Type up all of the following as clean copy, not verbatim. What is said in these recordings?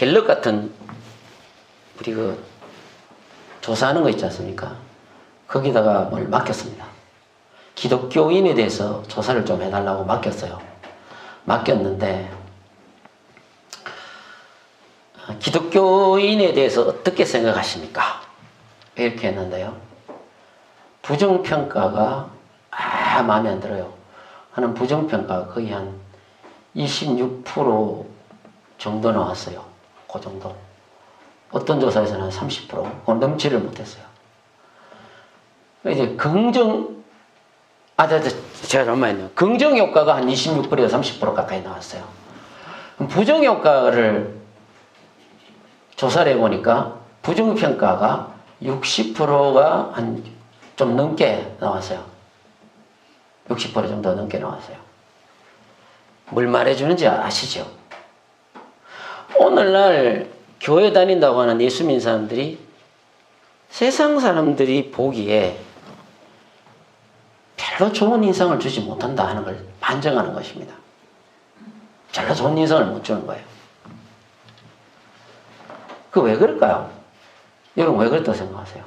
갤럽 같은 우리 그 조사하는 거 있지 않습니까? 거기다가 뭘 맡겼습니다. 기독교인에 대해서 조사를 좀 해달라고 맡겼어요. 맡겼는데 기독교인에 대해서 어떻게 생각하십니까? 이렇게 했는데요. 부정평가가 마음에 안 들어요 하는 부정평가가 거의 한 26% 정도 나왔어요. 그 정도. 어떤 조사에서는 한 30%, 그건 넘지를 못했어요. 이제 제가 잠깐만요. 긍정 효과가 한 26%에서 30% 가까이 나왔어요. 부정 효과를 조사를 해보니까 부정 평가가 60%가 한 좀 넘게 나왔어요. 60% 정도 넘게 나왔어요. 뭘 말해주는지 아시죠? 오늘날 교회 다닌다고 하는 예수 믿는 사람들이 세상 사람들이 보기에 별로 좋은 인상을 주지 못한다 하는 걸 반증하는 것입니다. 별로 좋은 인상을 못 주는 거예요. 그 왜 그럴까요? 여러분 왜 그렇다고 생각하세요?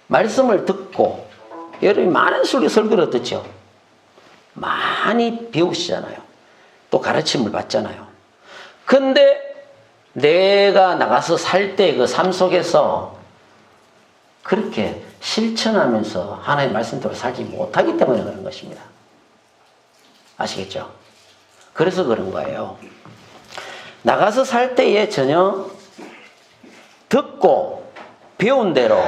말씀을 듣고 여러분이 많은 설교를 듣죠. 많이 배우시잖아요. 또 가르침을 받잖아요. 근데 내가 나가서 살 때 그 삶 속에서 그렇게 실천하면서 하나님의 말씀대로 살지 못하기 때문에 그런 것입니다. 아시겠죠? 그래서 그런 거예요. 나가서 살 때에 전혀 듣고 배운 대로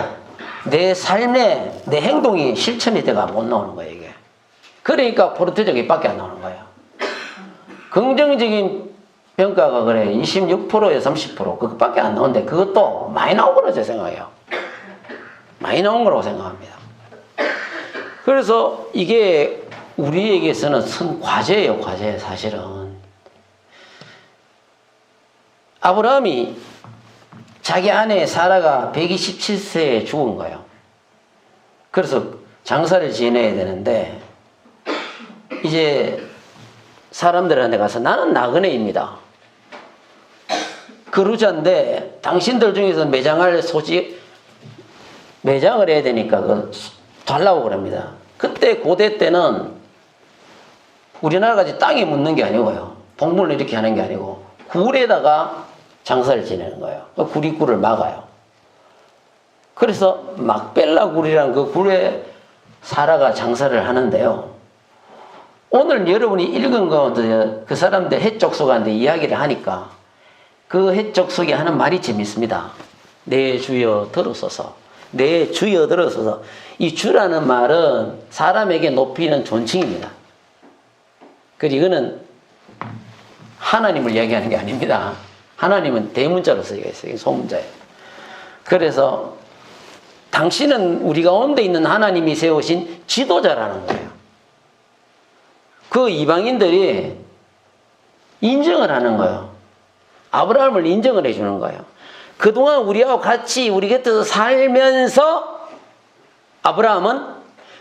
내 삶에 내 행동이 실천이 돼가 못 나오는 거예요, 이게. 그러니까 포르투적이 밖에 안 나오는 거예요. 긍정적인 평가가 그래 26%에서 30% 그것밖에 안 나오는데 그것도 많이 나온 거라고 제 생각해요. 많이 나온 거라고 생각합니다. 그래서 이게 우리에게서는 큰 과제예요, 과제. 사실은 아브라함이 자기 아내 사라가 127세에 죽은 거예요. 그래서 장사를 지내야 되는데 이제 사람들한테 가서 나는 나그네입니다. 거루자인데 당신들 중에서 매장을 해야 되니까 그 달라고 그럽니다. 그때 고대 때는 우리나라같이 땅에 묻는 게 아니고요. 봉분을 이렇게 하는 게 아니고 굴에다가 장사를 지내는 거예요. 굴이 굴을 막아요. 그래서 막벨라 굴이라는 그 굴에 사라가 장사를 하는데요. 오늘 여러분이 읽은 가운데 그 사람들 해적속한테 이야기를 하니까 그 해적속이 하는 말이 재밌습니다. 내 주여 들어서서. 내 주여 들어서서. 이 주라는 말은 사람에게 높이는 존칭입니다. 그리고 이거는 하나님을 이야기하는 게 아닙니다. 하나님은 대문자로 쓰여져 있어요. 소문자예요. 그래서 당신은 우리 가운데 있는 하나님이 세우신 지도자라는 거예요. 그 이방인들이 인정을 하는 거예요. 아브라함을 인정을 해주는 거예요. 그동안 우리하고 같이 우리 곁에서 살면서 아브라함은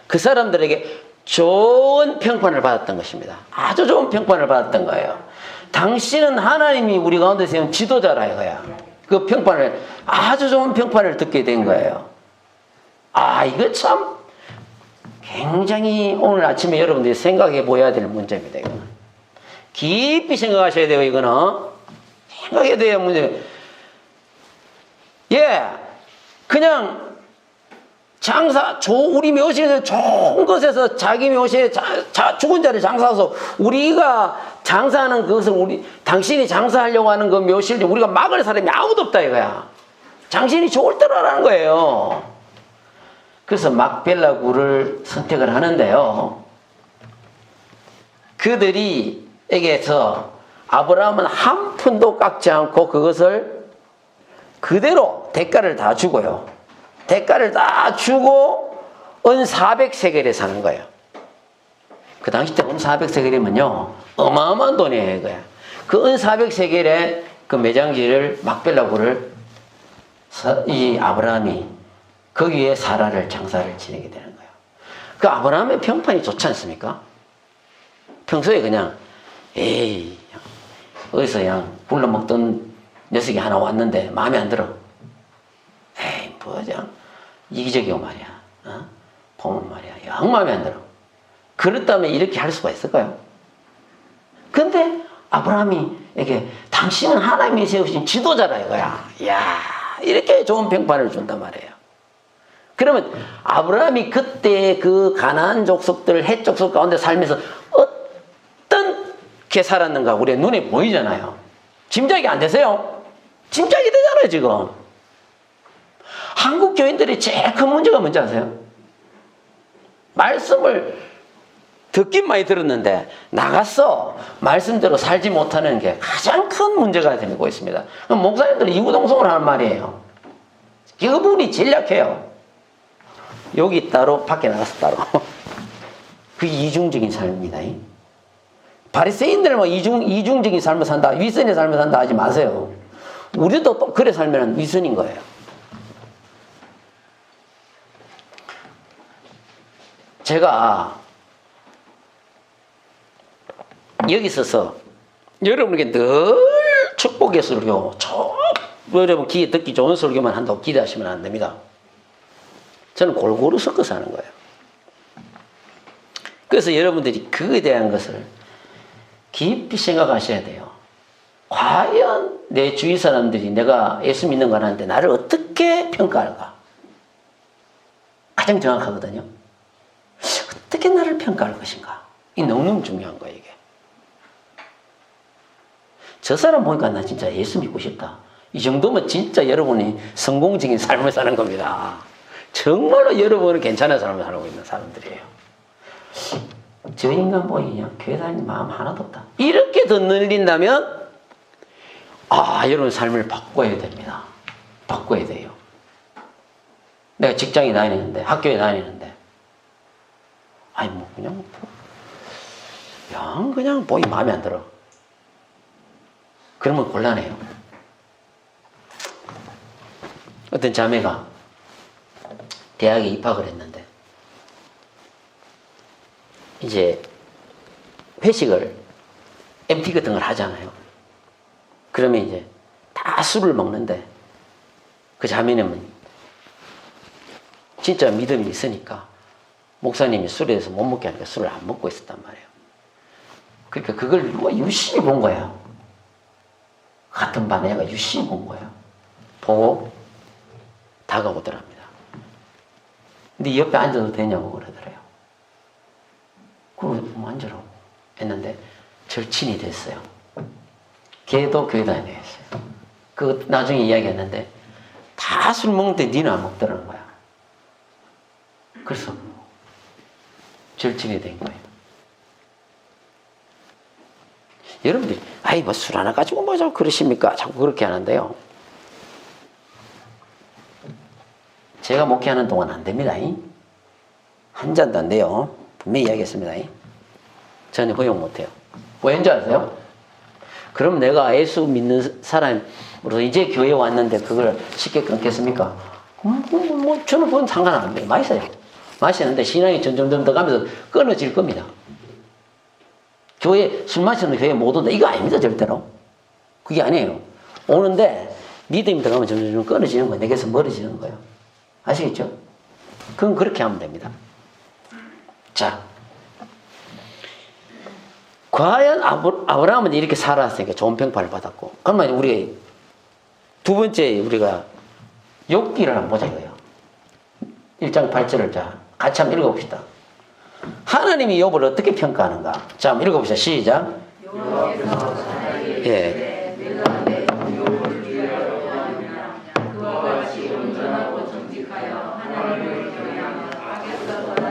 그 사람들에게 좋은 평판을 받았던 것입니다. 아주 좋은 평판을 받았던 거예요. 당신은 하나님이 우리 가운데 세운 지도자라 이거야. 그 평판을 아주 좋은 평판을 듣게 된 거예요. 이거 참 굉장히 오늘 아침에 여러분들이 생각해 보아야 될 문제입니다. 이거는 깊이 생각하셔야 돼요. 이거는 생각해야 돼요. 문제. 그냥 우리 묘실에서 좋은 것에서 자기 묘실에 죽은 자리 장사해서 우리가 장사하는 그것을 당신이 장사하려고 하는 그 묘실에 우리가 막을 사람이 아무도 없다 이거야. 당신이 좋을 대로 하라는 거예요. 그래서 막벨라 굴을 선택을 하는데요. 그들이에게서 아브라함은 한 푼도 깎지 않고 그것을 그대로 대가를 다 주고요. 대가를 다 주고 은 400세겔에 사는 거예요. 그 당시 때 은 400세겔이면요 어마어마한 돈이에요. 이거야. 그 은 400세겔에 그 매장지를 막벨라굴을 이 아브라함이 거기에 사라를 장사를 지내게 되는 거예요. 그 아브라함의 평판이 좋지 않습니까? 평소에 그냥 에이 어디서 그냥 굴러먹던 녀석이 하나 왔는데 마음에 안 들어. 에이, 뭐냐. 이기적이고 말이야. 보면 말이야. 영 마음에 안 들어. 그렇다면 이렇게 할 수가 있을까요? 근데 아브라함이 이게 당신은 하나님이 세우신 지도자라 이거야. 이야, 이렇게 좋은 평판을 준단 말이에요. 그러면 아브라함이 그때 그 가나안 족속들, 헷 족속 가운데 살면서 어떻게 살았는가 우리 눈에 보이잖아요. 짐작이 안 되세요? 짐작이 되잖아요, 지금. 한국 교인들이 제일 큰 문제가 뭔지 아세요? 말씀을 듣긴 많이 들었는데 나가서 말씀대로 살지 못하는 게 가장 큰 문제가 되고 있습니다. 목사님들이 이구동성을 하는 말이에요. 그 부분이 제일 약해요. 여기 따로 밖에 나가서 따로. 그게 이중적인 삶입니다. 바리새인들 뭐 이중적인 삶을 산다, 위선의 삶을 산다 하지 마세요. 우리도 또 그래 살면 위선인 거예요. 제가 여기 있어서 여러분에게 늘 축복의 설교, 여러분 귀에 듣기 좋은 설교만 한다고 기대하시면 안 됩니다. 저는 골고루 섞어서 하는 거예요. 그래서 여러분들이 그에 대한 것을 깊이 생각하셔야 돼요. 과연 내 주위 사람들이 내가 예수 믿는 거 하는데 나를 어떻게 평가할까? 가장 정확하거든요. 어떻게 나를 평가할 것인가? 이게 너무너무 중요한 거예요, 이게. 저 사람 보니까 나 진짜 예수 믿고 싶다. 이 정도면 진짜 여러분이 성공적인 삶을 사는 겁니다. 정말로 여러분은 괜찮은 삶을 살고 있는 사람들이에요. 저 인간 보이냐? 교회 다니는 마음 하나도 없다. 이렇게 더 늘린다면, 여러분 삶을 바꿔야 됩니다. 바꿔야 돼요. 내가 직장에 다니는데, 학교에 다니는데, 그냥 보이 마음에 안 들어. 그러면 곤란해요. 어떤 자매가 대학에 입학을 했는데, 이제 회식을, MT 같은 걸 하잖아요. 그러면 이제 다 술을 먹는데, 그 자매는 진짜 믿음이 있으니까, 목사님이 술에 대해서 못 먹게 하니까 술을 안 먹고 있었단 말이에요. 그러니까 그걸 누가 유심히 본 거야. 같은 반 애가 유심히 본 거야. 보고 다가오더랍니다. 근데 옆에 앉아도 되냐고 그러더래요. 그걸 앉으라고 했는데 절친이 됐어요. 걔도 교회 다니게 했어요. 그 나중에 이야기했는데 다 술 먹는데 니는 안 먹더라는 거야. 그래서 절친이 된 거예요. 여러분들이 뭐 술 하나 가지고 뭐 자꾸 그러십니까? 자꾸 그렇게 하는데요. 제가 목회하는 동안 안 됩니다. 한 잔도 안 돼요. 분명히 이야기했습니다. 저는 허용 못해요. 왜인지 아세요? 그럼 내가 예수 믿는 사람으로서 이제 교회에 왔는데 그걸 쉽게 끊겠습니까? 저는 그건 상관 안 돼요. 마시는데 신앙이 점점 더 가면서 끊어질 겁니다. 술 마시는 교회 못 온다. 이거 아닙니다, 절대로. 그게 아니에요. 오는데 믿음이 들어가면 점점 끊어지는 거예요. 내게서 멀어지는 거예요. 아시겠죠? 그건 그렇게 하면 됩니다. 자, 과연 아브라함은 이렇게 살았으니까 좋은 평판을 받았고, 그러면 우리 두 번째 우리가 욥기를 한번 보자 이거예요. 1장 8절을 같이 한번 읽어봅시다. 하나님이 욥을 어떻게 평가하는가? 자, 한번 읽어봅시다. 시작. 예.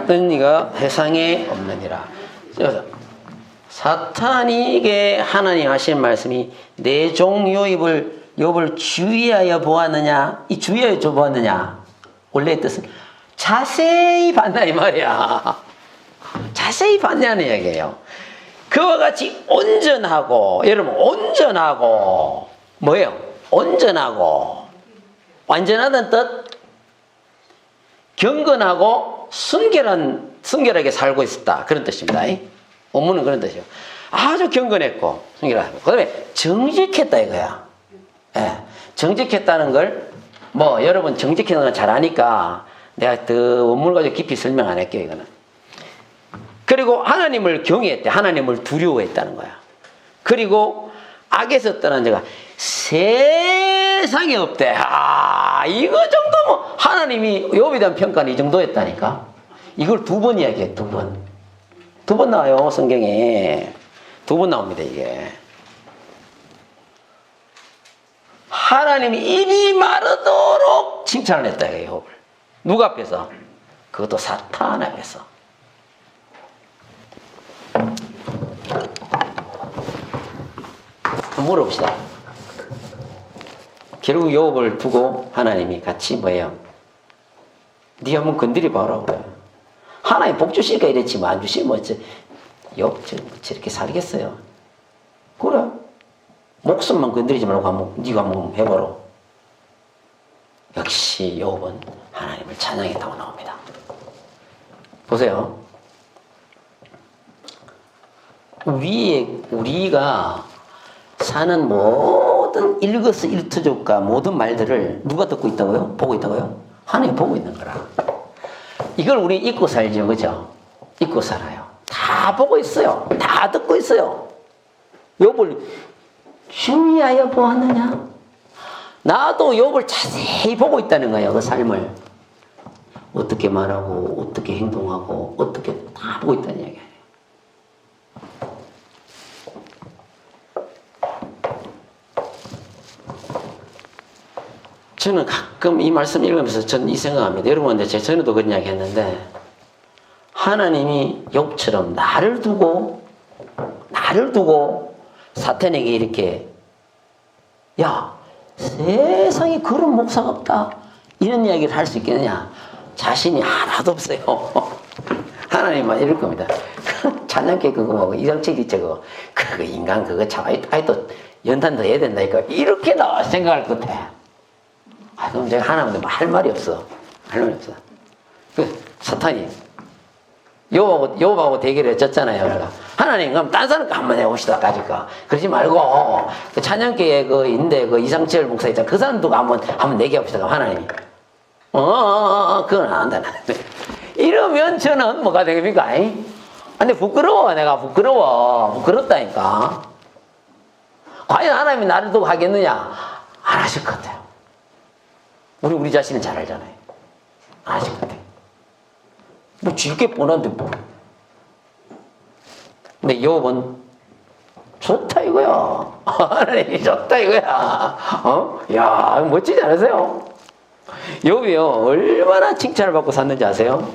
어떤 이가 세상에 없느니라. 그래서 사탄에게 하나님 하신 말씀이 내 종 욥을 주의하여 보았느냐? 이 주의하여 보았느냐? 원래의 뜻은 자세히 봤다 이 말이야. 자세히 봤냐는 얘기예요. 그와 같이 온전하고, 여러분 온전하고 뭐예요? 온전하고 완전하다는 뜻, 경건하고 순결하게 살고 있었다 그런 뜻입니다. 원문은 그런 뜻이에요. 아주 경건했고, 그 다음에 정직했다 이거야. 예, 정직했다는 걸, 뭐, 여러분 정직했는 걸 잘 아니까 내가 더 원문을 가지고 깊이 설명 안 할게요, 이거는. 그리고 하나님을 경외했대. 하나님을 두려워했다는 거야. 그리고 악에서 떠난 자가 세상에 없대. 이거 정도면 하나님이 욥에 대한 평가는 이 정도였다니까. 이걸 2번 이야기해, 2번. 2번 나와요, 성경에. 2번 나옵니다, 이게. 하나님이 입이 마르도록 칭찬을 했다, 이거, 욥을. 누가 앞에서? 그것도 사탄 앞에서. 물어봅시다. 결국 욥을 두고 하나님이 같이 뭐예요? 네 한번 건드려 봐라 그래. 하나님 복 주실까 이랬지만 안 주시면 욥 저렇게 살겠어요. 그래. 목숨만 건드리지 말고 네가 한번 해봐라. 역시 욥은 하나님을 찬양했다고 나옵니다. 보세요. 우리가 사는 모든 일거수일투족과 모든 말들을 누가 듣고 있다고요? 보고 있다고요? 하나님이 보고 있는 거라. 이걸 우리 잊고 살죠, 그죠? 잊고 살아요. 다 보고 있어요. 다 듣고 있어요. 욥을 주의하여 보았느냐? 나도 욥을 자세히 보고 있다는 거예요. 그 삶을 어떻게 말하고 어떻게 행동하고 어떻게 다 보고 있다는 얘기예요. 저는 가끔 이 말씀 읽으면서 저는 이 생각합니다. 여러분한테 제 전에도 그런 이야기 했는데, 하나님이 욥처럼 나를 두고 사탄에게 이렇게, 야, 세상에 그런 목사가 없다, 이런 이야기를 할 수 있겠느냐? 자신이 하나도 없어요. 하나님만 이럴 겁니다. 찬양계 그거, 이정책이 저거, 그거 인간 그거 참, 아이도 연탄 더 해야 된다니까. 이렇게 나 생각할 것 같아. 그럼 제가 하나님한테 할 말이 없어. 할 말이 없어. 그 사탄이 욥하고 대결을 했잖아요. 그러니까 하나님 그럼 딴 사람 거 한번 해봅시다. 가질까. 그러지 말고 그 찬양교회 그 인데 그 이상철 목사 있잖아. 그 사람 두고 한번 내기합시다. 하나님이 그건 안 한다. 이러면 저는 뭐가 되겠습니까? 근데 부끄러워. 내가 부끄럽다니까. 과연 하나님이 나를 두고 하겠느냐? 안 하실 것 같아요. 우리 자신은 잘 알잖아요. 안 하실 것 같아요. 뭐 쥐게 뻔한데 뭐. 근데 욥은 좋다 이거야. 하나님이 좋다 이거야. 야, 멋지지 않으세요? 욥이요, 얼마나 칭찬을 받고 샀는지 아세요?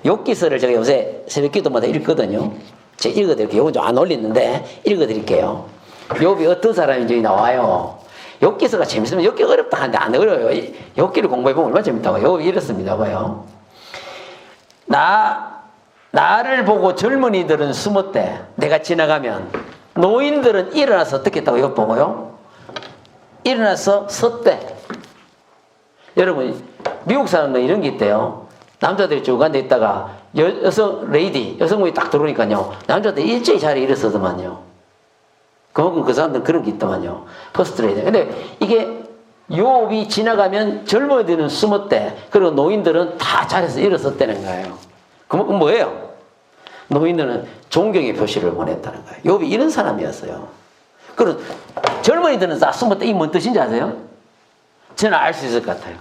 욥기서를 제가 요새 새벽 기도마다 읽거든요. 제가 읽어드릴게요. 요건 좀 안 올리는데 읽어드릴게요. 욥이 어떤 사람인지 나와요. 욥기서가 재밌으면 욥기 어렵다 하는데 안 어려워요. 욥기를 공부해보면 얼마나 재밌다고. 욥이 이렇습니다. 봐요. 나를 보고 젊은이들은 숨었대. 내가 지나가면. 노인들은 일어나서 어떻게 했다고 욥 보고요? 일어나서 섰대. 여러분, 미국 사람들 이런 게 있대요. 남자들이 쭉 앉아 있다가 여성분이 딱 들어오니까요, 남자들 일제히 자리에 일어서더만요. 그만큼 그 사람들은 그런 게 있더만요. 퍼스트레이드. 근데 이게 욥이 지나가면 젊은이들은 숨었대. 그리고 노인들은 다 자리에서 일어섰다는 거예요. 그만큼 뭐예요? 노인들은 존경의 표시를 보냈다는 거예요. 욥이 이런 사람이었어요. 그리고 젊은이들은 다 숨었대. 이게 뭔 뜻인지 아세요? 저는 알 수 있을 것 같아요.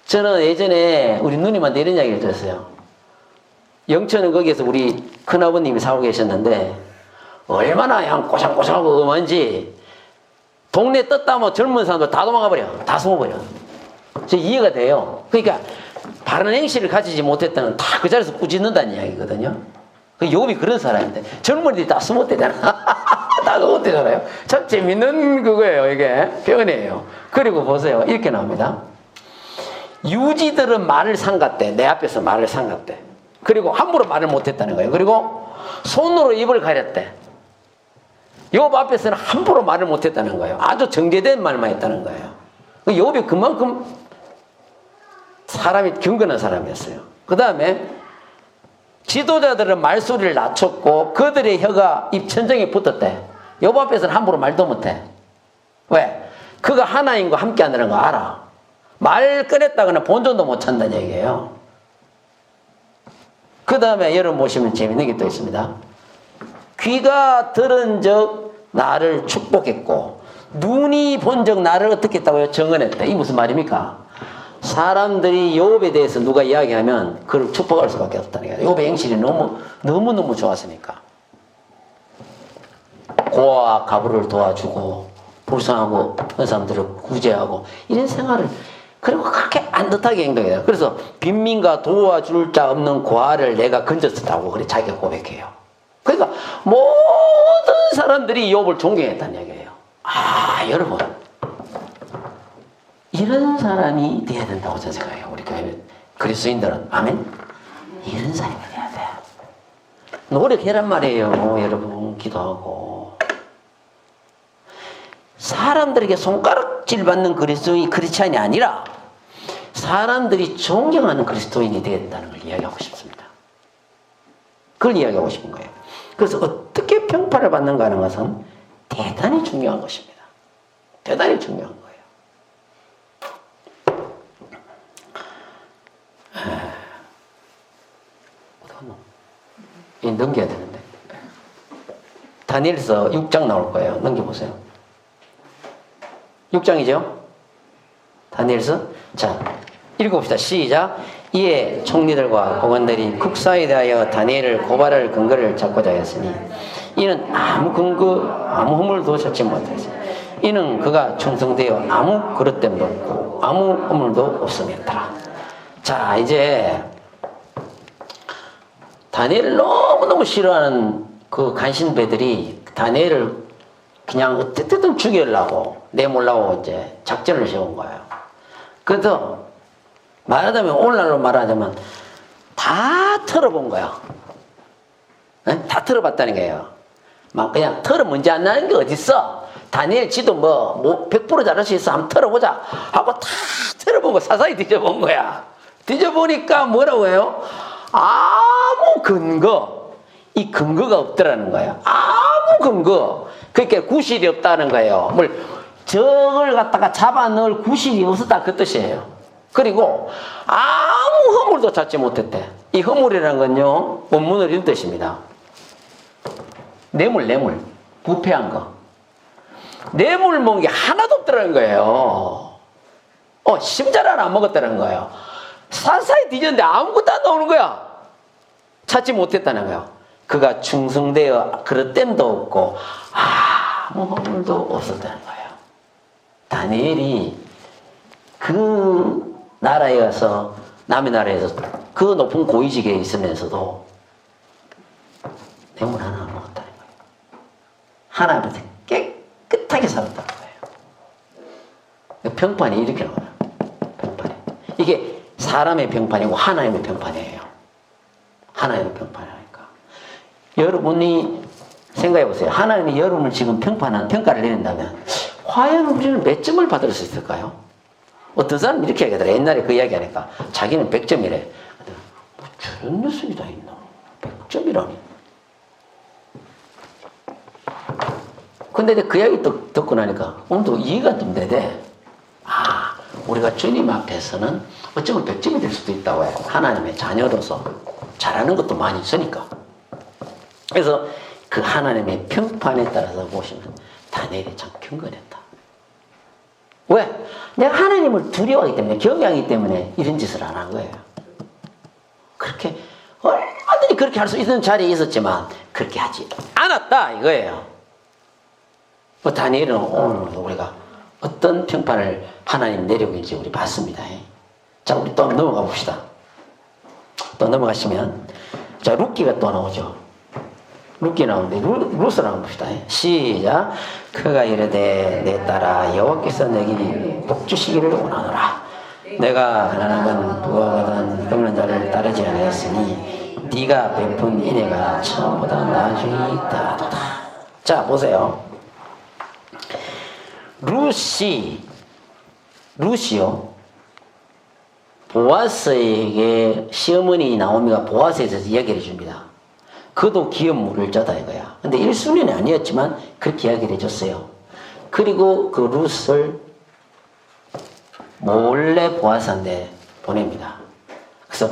저는 예전에 우리 누님한테 이런 이야기를 들었어요. 영천은 거기에서 우리 큰아버님이 살고 계셨는데, 얼마나 그냥 꼬장꼬장하고 엄한지 동네 떴다 뭐 젊은 사람들 다 도망가버려. 다 숨어버려. 저 이해가 돼요. 그러니까 바른 행실을 가지지 못했다는 다 그 자리에서 꾸짖는다는 이야기거든요. 그 욥이 그런 사람인데 젊은이들이 다 숨었대잖아. 다 숨었대잖아요. 참 재밌는 그거예요. 이게 표현이에요. 그리고 보세요. 이렇게 나옵니다. 유지들은 말을 삼갔대. 내 앞에서 말을 삼갔대. 그리고 함부로 말을 못했다는 거예요. 그리고 손으로 입을 가렸대. 욥 앞에서는 함부로 말을 못했다는 거예요. 아주 정제된 말만 했다는 거예요. 욥이 그만큼 사람이 경건한 사람이었어요. 그 다음에 지도자들은 말소리를 낮췄고 그들의 혀가 입천정에 붙었대. 여보 앞에서는 함부로 말도 못해. 왜? 그가 하나님과 함께 한다는 거 알아. 말 꺼냈다가는 본전도 못 찬다는 얘기예요. 그 다음에 여러분 보시면 재밌는 게 또 있습니다. 귀가 들은 적 나를 축복했고 눈이 본 적 나를 어떻게 했다고요? 정언했다. 이게 무슨 말입니까? 사람들이 욥에 대해서 누가 이야기하면 그를 축복할 수밖에 없다는 거예요. 욥의 행실이 너무너무 좋았으니까. 고아와 가부를 도와주고 불쌍하고 그런 사람들을 구제하고 이런 생활을 그리고 그렇게 안듯하게 행동해요. 그래서 빈민과 도와줄 자 없는 고아를 내가 건졌었다고 그래 자기가 고백해요. 그러니까 모든 사람들이 욥을 존경했다는 얘기예요. 아 여러분 이런 사람이 돼야 된다고 저는 생각해요. 우리 교회 그리스도인들은 아멘. 이런 사람이 돼야 돼. 노력해란 말이에요. 여러분 기도하고 사람들에게 손가락질 받는 그리스도인이 크리스찬이 아니라 사람들이 존경하는 그리스도인이 되어야 된다는 걸 이야기하고 싶습니다. 그걸 이야기하고 싶은 거예요. 그래서 어떻게 평판을 받는가 하는 것은 대단히 중요한 것입니다. 대단히 중요한 거예요. 이 넘겨야 되는데. 다니엘서 6장 나올 거예요. 넘겨보세요. 6장이죠? 다니엘서? 자, 읽어봅시다. 시작. 이에 총리들과 공관들이 국사에 대하여 다니엘을 고발할 근거를 찾고자 했으니 이는 아무 근거, 아무 허물도 찾지 못했어. 이는 그가 충성되어 아무 그릇됨도 없고 아무 허물도 없음이었더라. 자, 이제 다니엘을 너무너무 싫어하는 그 간신배들이 다니엘을 그냥 어떻게든 죽이려고 내몰라고 이제 작전을 세운 거예요. 그래서 말하자면 오늘날로 말하자면 다 털어본 거야. 네? 다 털어봤다는 거예요. 막 그냥 털어 문제 안 나는 게 어딨어. 다니엘 지도 뭐 100% 잘할 수 있어. 한번 털어보자 하고 다 털어보고 사사히 뒤져본 거야. 뒤져보니까 뭐라고 해요? 아무 근거, 이 근거가 없더라는 거예요. 아무 근거. 그러니까 구실이 없다는 거예요. 적을 갖다가 잡아 넣을 구실이 없었다 그 뜻이에요. 그리고 아무 허물도 찾지 못했대. 이 허물이라는 건요, 원문으로 이런 뜻입니다. 뇌물. 부패한 거. 뇌물 먹은 게 하나도 없더라는 거예요. 심잘 하나 안 먹었다는 거예요. 사사히 뒤졌는데 아무것도 안 나오는 거야. 찾지 못했다는 거예요. 그가 충성되어 그릇됨도 없고 아무 허물도 없었다는 거예요. 다니엘이 그 나라에 가서 남의 나라에서 그 높은 고위직에 있으면서도 뇌물 하나 안 먹었다는 거예요. 하나님한테 깨끗하게 살았다는 거예요. 평판이 이렇게 나와요. 평판이. 이게 사람의 평판이고 하나님의 평판이에요. 하나님의 평판이니까. 여러분이 생각해 보세요. 하나님이 여러분을 지금 평가를 내린다면 과연 우리는 몇 점을 받을 수 있을까요? 어떤 사람은 이렇게 얘기하더라. 옛날에 그 이야기 하니까 자기는 100점이래. 뭐 저런 녀석이 다 있나? 100점이라니. 근데 그 이야기 듣고 나니까 오늘도 이해가 좀 되대. 우리가 주님 앞에서는 어쩌면 100점이 될 수도 있다고 해요. 하나님의 자녀로서 잘하는 것도 많이 있으니까. 그래서 그 하나님의 평판에 따라서 보시면 다니엘이 참 경건했다. 왜? 내가 하나님을 두려워하기 때문에, 경외하기 때문에 이런 짓을 안 한 거예요. 그렇게 얼마든지 그렇게 할 수 있는 자리에 있었지만 그렇게 하지 않았다 이거예요. 다니엘은 오늘 우리가 어떤 평판을 하나님 내리고 있는지 우리 봤습니다. 자, 우리 또 넘어가 봅시다. 또 넘어가시면 자, 룻기가 또 나오죠. 룻기 나오는데 룻을 한번 봅시다. 시작. 그가 이르되 내 딸아 여호와께서 내게 복 주시기를 원하노라. 내가 하나님은 부하거든 긁는 자를 따르지 않았으니 네가 베푼 인애가 처음보다 나중에 있다도다. 자, 보세요. 룻이요. 보아스에게 시어머니 나오미가 보아스에 대해서 이야기를 해줍니다. 그도 기업 물을자다 이거야. 근데 1순위는 아니었지만 그렇게 이야기를 해줬어요. 그리고 그 룻을 몰래 보아스한테 보냅니다. 그래서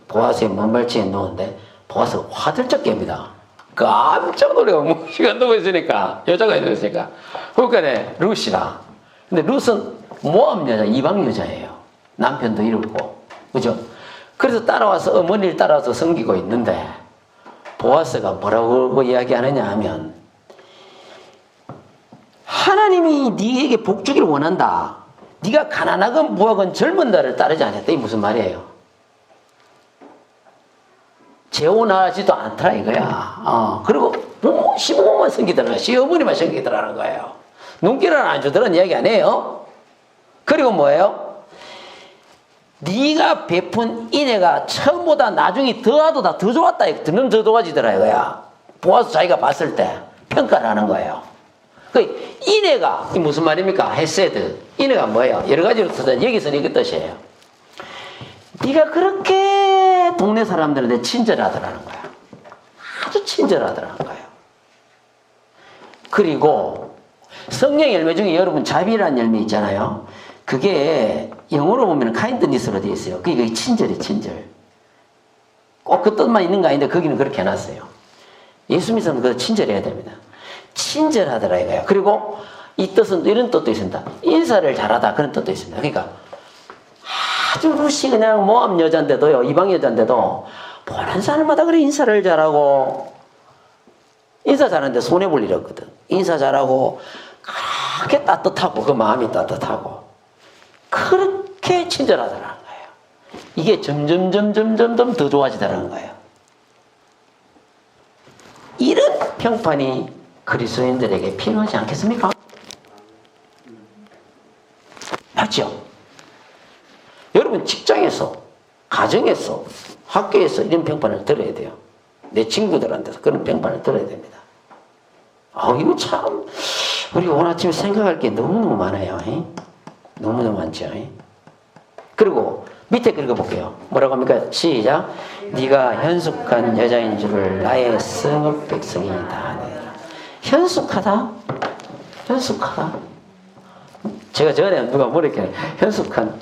보아스의 먼발치에 놓은데 보아스가 화들짝 깹니다. 깜짝 놀래고 뭐 시간 넘어 있으니까 여자가 있으니까 그러니까 룻이다. 근데 룻은 모압 여자, 이방 여자예요. 남편도 이렇고 그죠? 그래서 따라와서 어머니를 따라와서 섬기고 있는데 보아스가 뭐라고 이야기하느냐 하면 하나님이 네에게 복 주기를 원한다. 네가 가난하건 부하건 젊은 날을 따르지 않았다. 이 무슨 말이에요? 재혼하지도 않더라 이거야. 그리고 부모, 시부모만 섬기더라. 시어머니만 섬기더라는 거예요. 눈길은 안 주더라는 이야기 아니에요. 그리고 뭐예요? 네가 베푼 인애가 처음보다 나중에 더하도다 더 좋았다. 더 좋아지더라 이거야. 보아서 자기가 봤을 때 평가를 하는 거예요. 그 인애가 무슨 말입니까? 헤세드. 인애가 뭐예요? 여러 가지로 쓰다 여기서는 이个뜻이에요. 네가 그렇게 동네 사람들한테 친절하더라는 거야. 아주 친절하더라는 거예요. 그리고 성령 열매 중에 여러분 자비라는 열매 있잖아요. 그게 영어로 보면 kindness로 되어 있어요. 그게 친절이 친절. 꼭 그 뜻만 있는 거 아닌데 거기는 그렇게 해놨어요. 예수 믿으면 그 친절해야 됩니다. 친절하더라 이거예요. 그리고 이 뜻은 이런 뜻도 있습니다. 인사를 잘하다 그런 뜻도 있습니다. 그러니까 아주 룻이 그냥 모압 여자인데도요, 이방 여자인데도 보는 사람마다 그래 인사를 잘하고 인사 잘하는데 손해볼 일 없거든. 인사 잘하고 그렇게 따뜻하고 그 마음이 따뜻하고 그렇게 친절하더라는 거예요. 이게 점점 더 좋아지더라는 거예요. 이런 평판이 그리스도인들에게 필요하지 않겠습니까? 맞죠? 여러분 직장에서, 가정에서, 학교에서 이런 평판을 들어야 돼요. 내 친구들한테서 그런 평판을 들어야 됩니다. 이거 참 우리 오늘 아침에 생각할 게 너무너무 많아요. 너무너무 많죠. 그리고 밑에 읽어볼게요. 뭐라고 합니까? 시작. 네가 현숙한 여자인 줄을 나의 성읍 백성이 다 아느니라. 현숙하다? 현숙하다? 제가 전에 누가 뭐랬길래 현숙한,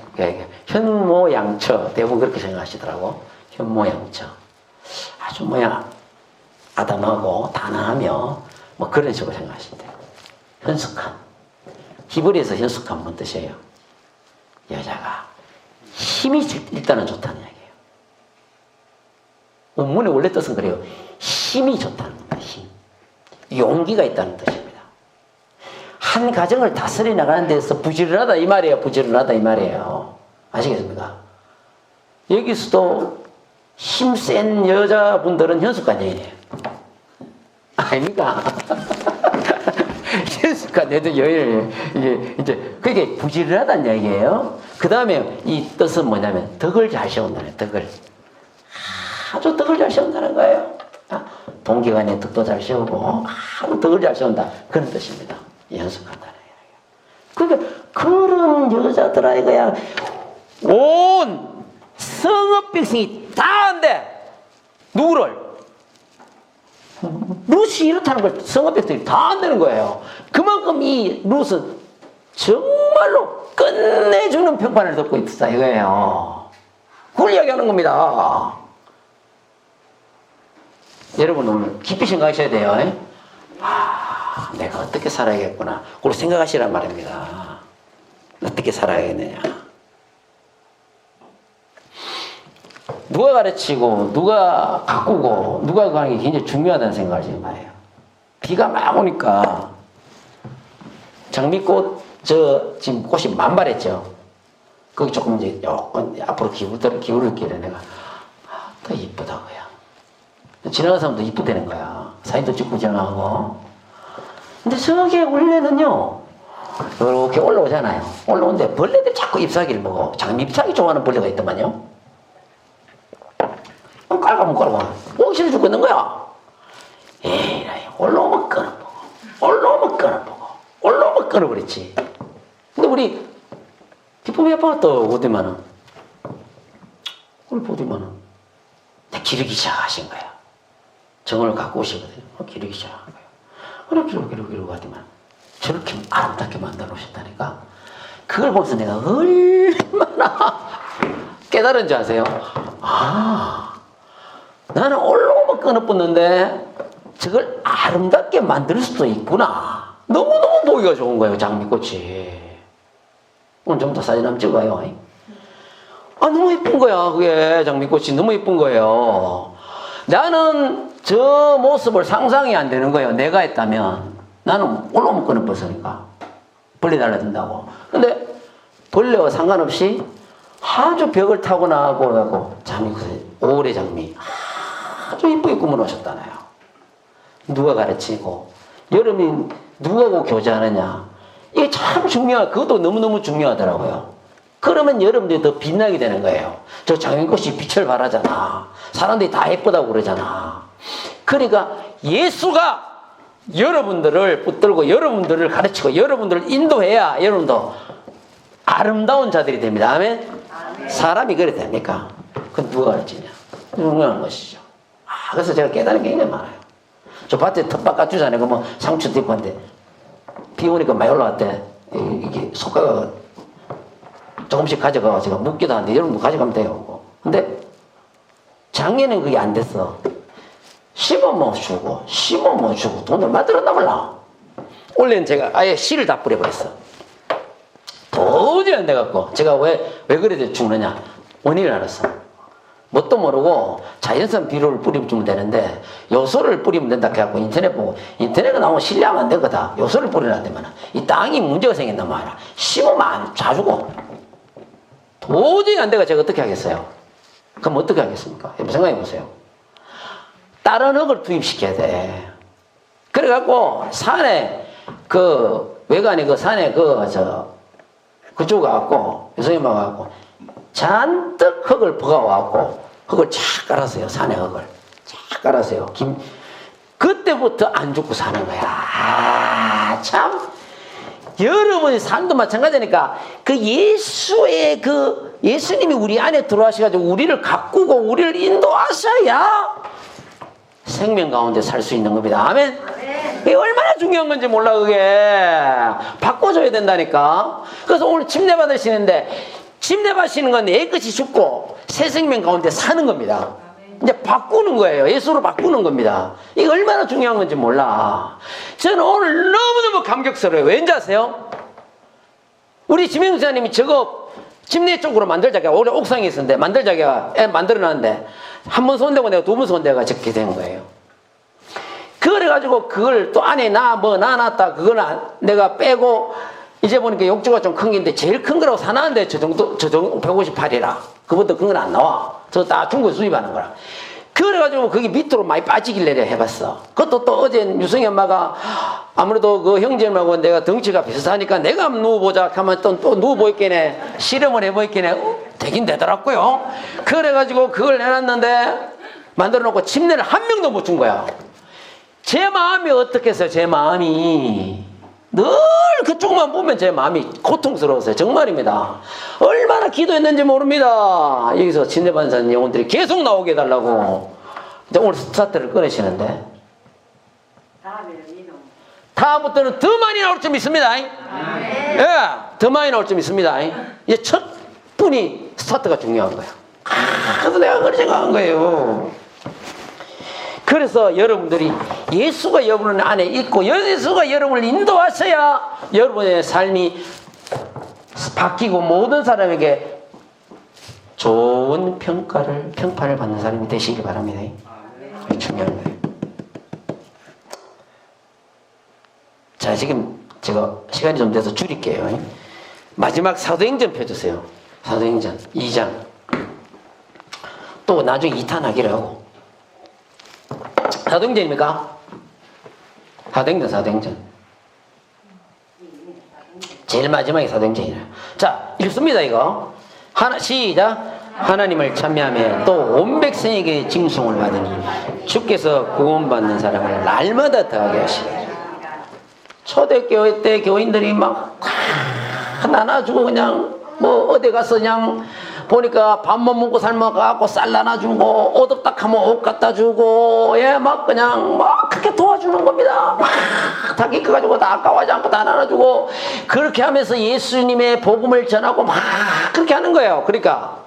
현모양처 대부분 그렇게 생각하시더라고. 현모양처. 아주 아담하고 단아하며 뭐 그런 식으로 생각하신대요. 현숙한. 히브리에서 현숙한 뭔 뜻이에요? 여자가 힘이 일단은 좋다는 이야기예요. 원문의 원래 뜻은 그래요. 힘이 좋다는 겁니다. 힘. 용기가 있다는 뜻입니다. 한 가정을 다스려 나가는 데서 부지런하다 이 말이에요. 부지런하다 이 말이에요. 아시겠습니까? 여기서도 힘센 여자분들은 현숙한 여인이에요. 아닙니까? 현숙한 여인을 이제 그게 부지런하다는 얘기예요. 그 다음에 이 뜻은 뭐냐면 덕을 잘 세운다는 덕을. 아주 덕을 잘 세운다는 거예요. 동기간에 덕도 잘 세우고 아주 덕을 잘 세운다 그런 뜻입니다. 연습한다는 얘기예요. 그러니까 그런 여자들아 이거야. 온 성읍 백성이 다 안돼. 누구를? 룻이 이렇다는 걸 성읍 백성이 다 안되는 거예요. 그만큼 이 룻은 정말로 끝내주는 평판을 듣고 있다 이거예요. 그걸 이야기하는 겁니다. 여러분 오늘 깊이 생각하셔야 돼요. 내가 어떻게 살아야겠구나. 그걸 생각하시란 말입니다. 어떻게 살아야겠느냐. 누가 가르치고, 누가 가꾸고, 누가 가는 게 굉장히 중요하다는 생각을 하시는 거예요. 비가 막 오니까, 장미꽃, 지금 꽃이 만발했죠. 거기 조금 이제, 앞으로 기울을 길에 내가, 더 이쁘다고요. 지나가는 사람도 이쁘다는 거야. 사진도 찍고 지나가고. 근데 저게 원래는요, 이렇게 올라오잖아요. 올라오는데 벌레들 자꾸 잎사귀를 먹어. 장미잎사귀 좋아하는 벌레가 있더만요. 깔아보면 오기 싫어 죽겠는 거야. 에이, 올라오면 끊어보고, 올라오면 끊어보고, 올라오면 끊어버렸지. 근데 우리 기쁨이 아빠가 또 어디만은 그걸 보더만은 기르기 시작하신 거야. 정을 갖고 오시거든요. 기르기 시작한 거야. 기르고 하더만 저렇게 아름답게 만들어 놓으셨다니까. 그걸 보면서 내가 얼마나 깨달은지 아세요? 아, 나는 올로만 끊어붙는데 저걸 아름답게 만들 수도 있구나. 너무너무 보기가 좋은 거예요, 장미꽃이. 오늘 좀 더 사진 한번 찍어요. 아, 너무 예쁜 거야, 그게. 장미꽃이 너무 예쁜 거예요. 나는 저 모습을 상상이 안 되는 거예요. 내가 했다면. 나는 올로만 끊어붙으니까. 벌레 달라든다고. 근데 벌레와 상관없이 아주 벽을 타고 나가고 장미꽃이, 오래 장미. 아주 예쁘게 꾸며놓으셨잖아요. 누가 가르치고, 여름이 누구하고 교제하느냐. 이게 참 중요한, 그것도 너무너무 중요하더라고요. 그러면 여러분들이 더 빛나게 되는 거예요. 저 장미꽃이 빛을 발하잖아. 사람들이 다 예쁘다고 그러잖아. 그러니까 예수가 여러분들을 붙들고 여러분들을 가르치고 여러분들을 인도해야 여러분도 아름다운 자들이 됩니다. 아멘? 사람이 그래 됩니까? 그건 누가 가르치냐? 중요한 것이죠. 그래서 제가 깨달은 게 굉장히 많아요. 저 밭에 텃밭 깎주잖아요. 뭐 상추도 있고 한데 비 오니까 많이 올라왔대. 이게 속가가 조금씩 가져가고 제가 묻기도 하는데 여러분도 가져가면 돼요. 근데 작년엔 그게 안 됐어. 심어 못 주고 돈을 만들었나 몰라. 원래는 제가 아예 씨를 다 뿌려버렸어. 도저히 안 돼갖고 제가 왜 그래 죽느냐 원인을 알았어. 뭣도 모르고 자연산 비료를 뿌리면 되는데 요소를 뿌리면 된다 해갖고 인터넷 보고 인터넷에 나오면 신뢰하면 안 되거든. 요소를 뿌리려 되면 이 땅이 문제가 생긴단 말이야. 심으면 안 자주고 도저히 안 돼가 제가 어떻게 하겠어요? 그럼 어떻게 하겠습니까? 생각해 보세요. 다른 흙을 투입시켜야 돼. 그래갖고 산에 그 외관에 그 산에 그쪽 가갖고 유성이 와갖고 잔뜩 흙을 퍼가와갖고 흙을 착 깔았어요. 산에 흙을 착 깔았어요. 그때부터 안 죽고 사는 거야. 참 여러분의 삶도 마찬가지니까 그 예수의 예수님이 우리 안에 들어와셔가지고 우리를 가꾸고 우리를 인도하셔야 생명 가운데 살 수 있는 겁니다. 아멘? 그게 얼마나 중요한 건지 몰라. 그게 바꿔줘야 된다니까. 그래서 오늘 침례 받으시는데 침례 받으시는 건 내 것이 죽고 새 생명 가운데 사는 겁니다. 이제 바꾸는 거예요. 예수로 바꾸는 겁니다. 이게 얼마나 중요한 건지 몰라. 저는 오늘 너무너무 감격스러워요. 왠지 아세요? 우리 지명사님이 저거 침례 쪽으로 만들자기가 올해 옥상에 있었는데 만들자기가 만들어놨는데 한 번 손대고 내가 두 번 손대가 적게 된 거예요. 그래가지고 그걸 또 안에 놔놨다 그거는 내가 빼고 이제 보니까 욕조가 좀 큰 게인데 제일 큰 거라고 사놨는데 저 정도 158이라 그것도 그건 안 나와. 저 다 중국에 수입하는 거라. 그래가지고 거기 밑으로 많이 빠지길래 해봤어. 그것도 또 어제 유성이 엄마가 아무래도 그 형제님하고 내가 덩치가 비슷하니까 내가 한번 누워보자 하면 또 누워보이겠네. 실험을 해보이겠네. 되긴 되더라고요. 그래가지고 그걸 해놨는데 만들어 놓고 침례를 한 명도 못 준 거야. 제 마음이 어떻겠어요? 제 마음이 늘 그쪽만 보면 제 마음이 고통스러웠어요. 정말입니다. 얼마나 기도했는지 모릅니다. 여기서 침례받은 영혼들이 계속 나오게 해달라고. 이제 오늘 스타트를 끊으시는데 다음부터는 더 많이 나올 좀 있습니다. 예, 더 많이 나올 좀 있습니다. 이제 첫 분이 스타트가 중요한 거예요. 그래서 내가 그렇게 생각한 거예요. 그래서 여러분들이 예수가 여러분 안에 있고 예수가 여러분을 인도하셔야 여러분의 삶이 바뀌고 모든 사람에게 좋은 평판을 받는 사람이 되시기 바랍니다. 그게 중요한 거예요. 자, 지금 제가 시간이 좀 돼서 줄일게요. 마지막 사도행전 펴주세요. 사도행전 2장. 또 나중에 2탄 하기로 하고. 사도행전입니까? 사도행전. 제일 마지막에 사도행전이에요. 자, 읽습니다, 이거. 시작. 하나님을 찬미하며 또 온 백성에게 징송을 받으니 주께서 구원받는 사람을 날마다 더하게 하시니. 초대교회 때 교인들이 막 나눠주고 그냥 뭐 어디 가서 그냥 보니까 밥만 먹고 삶아갖고 쌀 나눠주고 어둡다 하면 옷 갖다 주고 예 막 그냥 막 그렇게 도와주는 겁니다. 막 자기 거 가지고 다 아까워하지 않고 다 나눠주고 그렇게 하면서 예수님의 복음을 전하고 막 그렇게 하는 거예요. 그러니까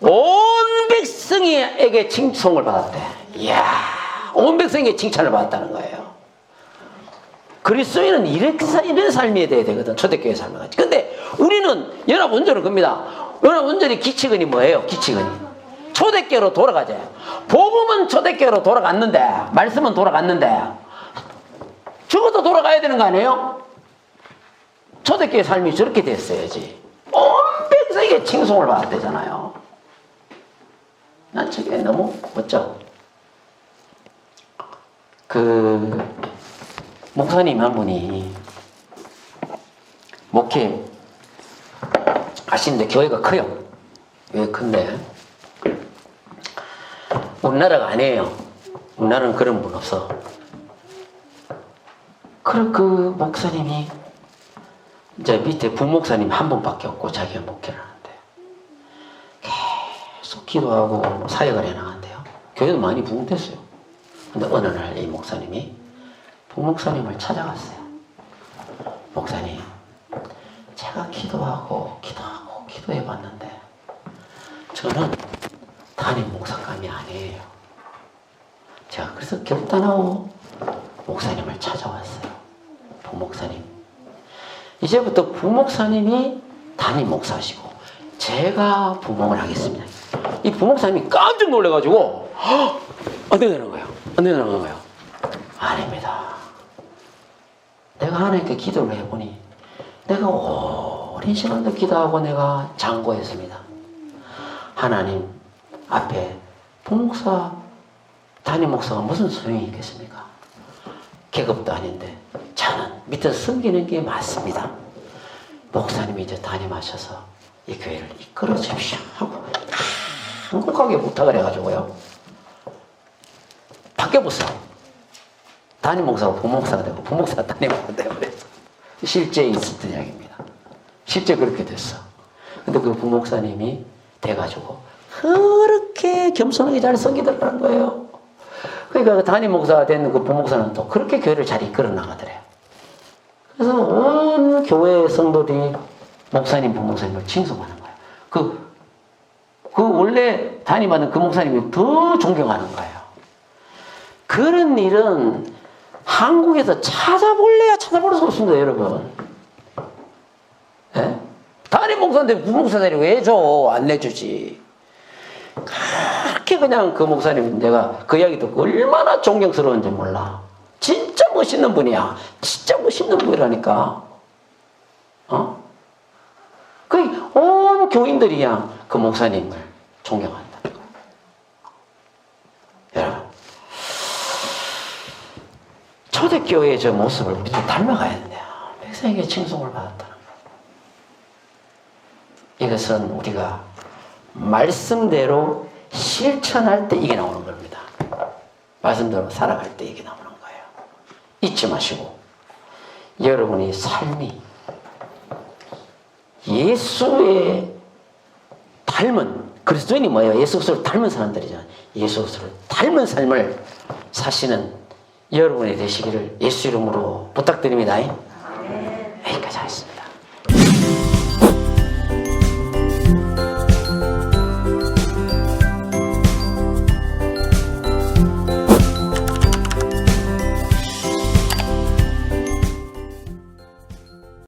온 백성에게 칭송을 받았대. 이야, 온 백성에게 칭찬을 받았다는 거예요. 그리스도인은 이런 삶이 돼야 되거든. 초대교회 삶을 가지고. 근데 우리는 연합원절은 겁니다. 연합원절이 기치근이 뭐예요? 기치근이 초대교회로 돌아가자. 복음은 초대교회로 돌아갔는데, 말씀은 돌아갔는데 적어도 돌아가야 되는 거 아니에요? 초대교회 삶이 저렇게 됐어야지. 온 백성에게 칭송을 받았대잖아요. 난 저게 너무 멋져. 목사님 한 분이 목회 하시는데 교회가 커요. 교회 큰데 우리나라가 아니에요. 우리나라는 그런 분 없어. 그 목사님이 이제 밑에 부목사님 한 분밖에 없고 자기가 목회를 하는데 계속 기도하고 사역을 해나간대요. 교회도 많이 부흥됐어요. 근데 어느 날 이 목사님이 부목사님을 찾아갔어요. 목사님, 제가 기도하고 기도해봤는데 저는 담임 목사감이 아니에요. 제가 그래서 결단하고 목사님을 찾아왔어요. 부목사님, 이제부터 부목사님이 담임 목사시고 제가 부목을 하겠습니다. 이 부목사님이 깜짝 놀래가지고 안 되는 거예요. 안 되는 거예요. 아닙니다. 내가 하나님께 기도를 해보니 내가 오랜 시간도 기도하고 내가 장고했습니다. 하나님 앞에 부목사, 담임 목사가 무슨 소용이 있겠습니까? 계급도 아닌데 저는 밑에서 섬기는 게 맞습니다. 목사님이 이제 담임하셔서 이 교회를 이끌어 주십시오 하고 한국하게 부탁을 해가지고요. 바뀌어보세요. 담임 목사가 부목사가 되고 부목사가 담임 목사가 되고 그랬어. 실제 있었던 이야기입니다. 실제 그렇게 됐어. 근데 그 부목사님이 돼가지고 그렇게 겸손하게 잘 섬기더라는 거예요. 그러니까 그 담임 목사가 된 그 부목사는 또 그렇게 교회를 잘 이끌어 나가더래요. 그래서 온 교회 성도들이 목사님, 부목사님을 칭송하는 거예요. 그 원래 담임하는 그 목사님이 더 존경하는 거예요. 그런 일은 한국에서 찾아볼래야 찾아볼 수 없습니다, 여러분. 예? 담임 목사인데 부목사들이 왜 줘? 안 내주지. 그렇게 그냥 그 목사님 내가 그 이야기 듣고 얼마나 존경스러운지 몰라. 진짜 멋있는 분이야. 진짜 멋있는 분이라니까. 온 교인들이야 그 목사님을 존경한다는 거야. 여러분, 초대교회의 저 모습을 우리도 닮아가야 되는데 백성에게 칭송을 받았다는 거. 이것은 우리가 말씀대로 실천할 때 이게 나오는 겁니다. 말씀대로 살아갈 때 이게 나오는 거예요. 잊지 마시고 여러분의 삶이 예수의 닮은, 그리스도인이 뭐예요? 예수 그리스도를 닮은 사람들이잖아요. 예수 그리스도를 닮은 삶을 사시는 여러분이 되시기를 예수 이름으로 부탁드립니다.